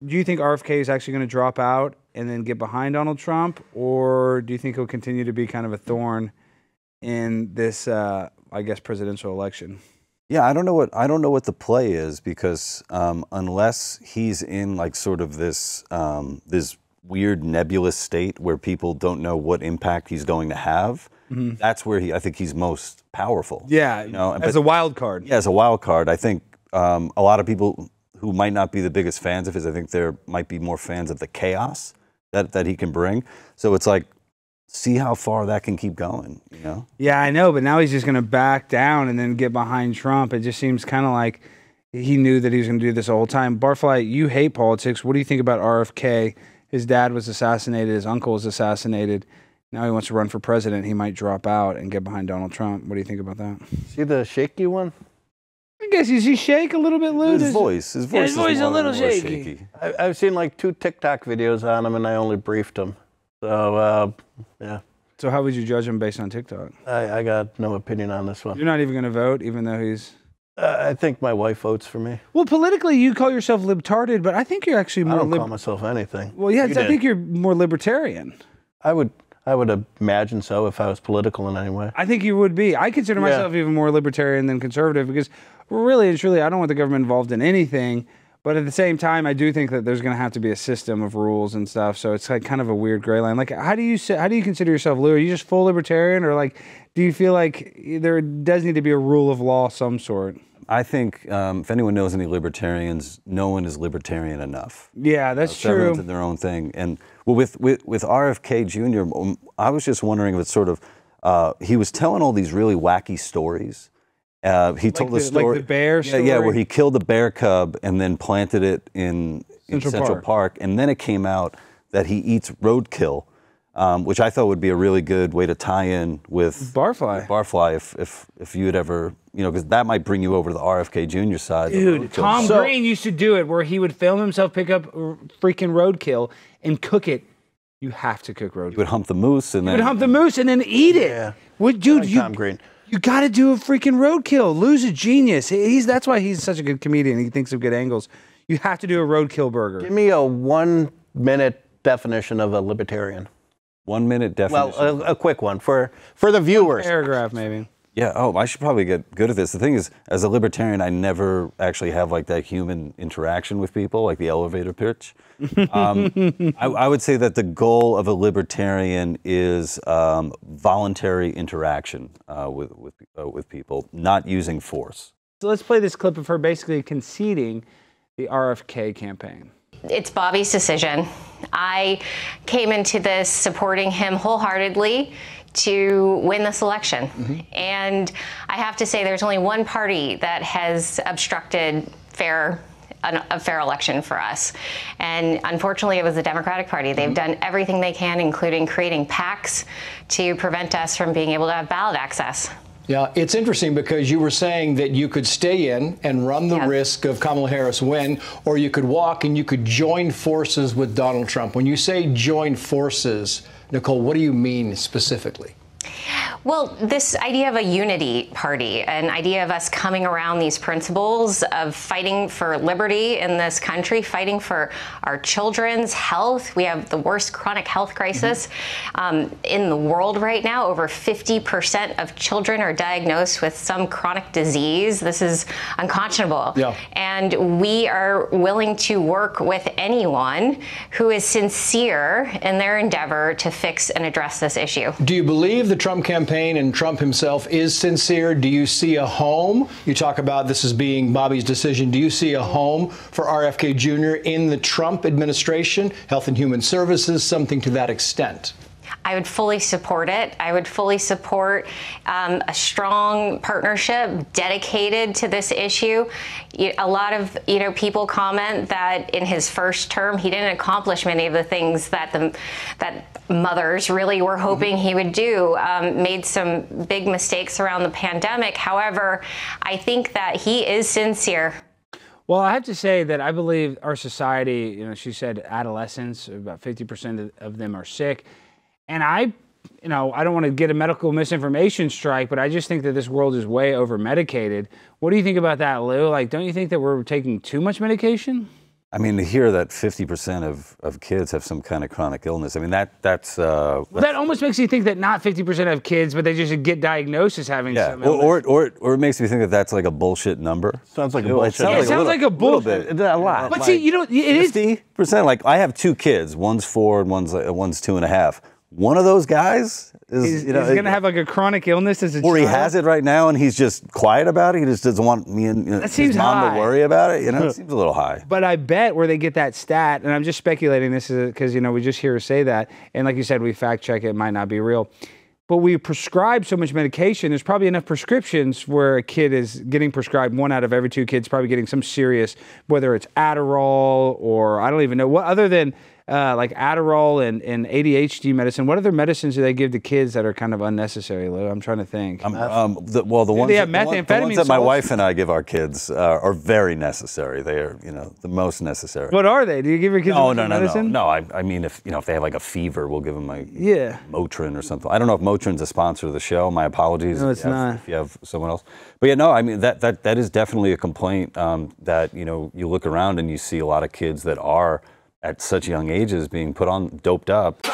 do you think RFK is actually going to drop out and then get behind Donald Trump, or do you think he'll continue to be kind of a thorn in this, I guess, presidential election? Yeah, I don't know what the play is, because unless he's in like sort of this this weird nebulous state where people don't know what impact he's going to have, that's where I think he's most powerful. Yeah, you know, as a wild card. Yeah, as a wild card. I think a lot of people who might not be the biggest fans of his, I think there might be more fans of the chaos that he can bring. So it's like, see how far that can keep going, you know? Yeah, I know, but now he's just going to back down and then get behind Trump. It just seems kind of like he knew that he was going to do this the whole time. Barfly, you hate politics. What do you think about RFK? His dad was assassinated. His uncle was assassinated. Now he wants to run for president. He might drop out and get behind Donald Trump. What do you think about that? See the shaky one? I guess, is he shake a little bit, Lou? His voice is a little shaky. I've seen like 2 TikTok videos on him, and I only briefed him. So, yeah. So how would you judge him based on TikTok? I got no opinion on this one. You're not even going to vote, even though he's... I think my wife votes for me. Well, politically, you call yourself libtarded, but I think you're actually more... I don't call myself anything. Well, yeah, I think you're more libertarian. I would imagine so if I was political in any way. I think you would be. I consider myself even more libertarian than conservative, because really and truly, I don't want the government involved in anything. But at the same time, I do think that there's going to have to be a system of rules and stuff. So it's like kind of a weird gray line. Like, how do you consider yourself, Lou? Are you just full libertarian, or like, do you feel like there does need to be a rule of law of some sort? I think if anyone knows any libertarians, no one is libertarian enough. Yeah, that's true. Everyone's in their own thing. And well, with RFK Jr., I was just wondering if it's sort of he was telling all these really wacky stories. He told the story, like the bear story? Yeah, where he killed a bear cub and then planted it in Central Park. And then it came out that he eats roadkill, which I thought would be a really good way to tie in with Barfly if you had ever, you know, because that might bring you over to the RFK Jr. side. Dude, Tom Green used to do it, where he would film himself pick up freaking roadkill and cook it. You have to cook roadkill. You would hump the moose and then eat it. Yeah. What, dude? Tom Green. You got to do a freaking roadkill. Lou's a genius. That's why he's such a good comedian. He thinks of good angles. You have to do a roadkill burger. Give me a 1-minute definition of a libertarian. 1 minute definition. Well, a quick one for the viewers. Paragraph, maybe. Yeah. Oh, I should probably get good at this. The thing is, as a libertarian, I never actually have like that human interaction with people, like the elevator pitch. I would say that the goal of a libertarian is voluntary interaction with people, not using force. So let's play this clip of her basically conceding the RFK campaign. It's Bobby's decision. I came into this supporting him wholeheartedly to win this election. And I have to say, there's only one party that has obstructed a fair election for us. And unfortunately, it was the Democratic Party. They've done everything they can, including creating PACs, to prevent us from being able to have ballot access. Yeah, it's interesting because you were saying that you could stay in and run the risk of Kamala Harris win, or you could walk and you could join forces with Donald Trump. When you say join forces, Nicole, what do you mean specifically? Well, this idea of a unity party, an idea of us coming around these principles of fighting for liberty in this country, fighting for our children's health. We have the worst chronic health crisis in the world right now. Over 50% of children are diagnosed with some chronic disease. This is unconscionable. Yeah. And we are willing to work with anyone who is sincere in their endeavor to fix and address this issue. Do you believe the Trump campaign and Trump himself is sincere? Do you see a home? You talk about this as being Bobby's decision. Do you see a home for RFK Jr. in the Trump administration, Health and Human Services, something to that extent? I would fully support it. I would fully support a strong partnership dedicated to this issue. A lot of people comment that in his first term he didn't accomplish many of the things that mothers really were hoping he would do. Made some big mistakes around the pandemic. However, I think that he is sincere. Well, I have to say that I believe our society, she said adolescents, about 50% of them are sick. And I don't want to get a medical misinformation strike, but I just think that this world is way over medicated. What do you think about that, Lou? Like, don't you think that we're taking too much medication? I mean, to hear that 50% of kids have some kind of chronic illness, I mean, that's Well, that almost makes you think that not 50% of kids, but they just get diagnosed as having some illness. or it makes me think that that's like a bullshit number. Sounds like a bullshit. It sounds like a bullshit. A lot. But see, it is 50%. Like, I have 2 kids. One's 4 and one's 2.5. One of those guys is, he's going to have like a chronic illness as a child. Or he has it right now and he's just quiet about it. He just doesn't want me and That his seems mom high. to worry about it. It seems a little high. But I bet where they get that stat, and I'm just speculating this because, we just hear her say that. And like you said, we fact check it might not be real. But we prescribe so much medication, there's probably enough prescriptions where a kid is getting prescribed, 1 out of every 2 kids probably getting some serious, whether it's Adderall or I don't even know what other than like Adderall and ADHD medicine. What other medicines do they give to kids that are kind of unnecessary, Lou? I'm trying to think. The ones they have the ones methamphetamine that my salts? wife and I give our kids are very necessary. They are, the most necessary. What are they? Do you give your kids medicine? No. I mean, if they have like a fever, we'll give them like Motrin or something. I don't know if Motrin's a sponsor of the show. My apologies. No, it's not. If you have someone else, but yeah, no. I mean, that is definitely a complaint. That you look around and you see a lot of kids that are at such young ages being put on doped up.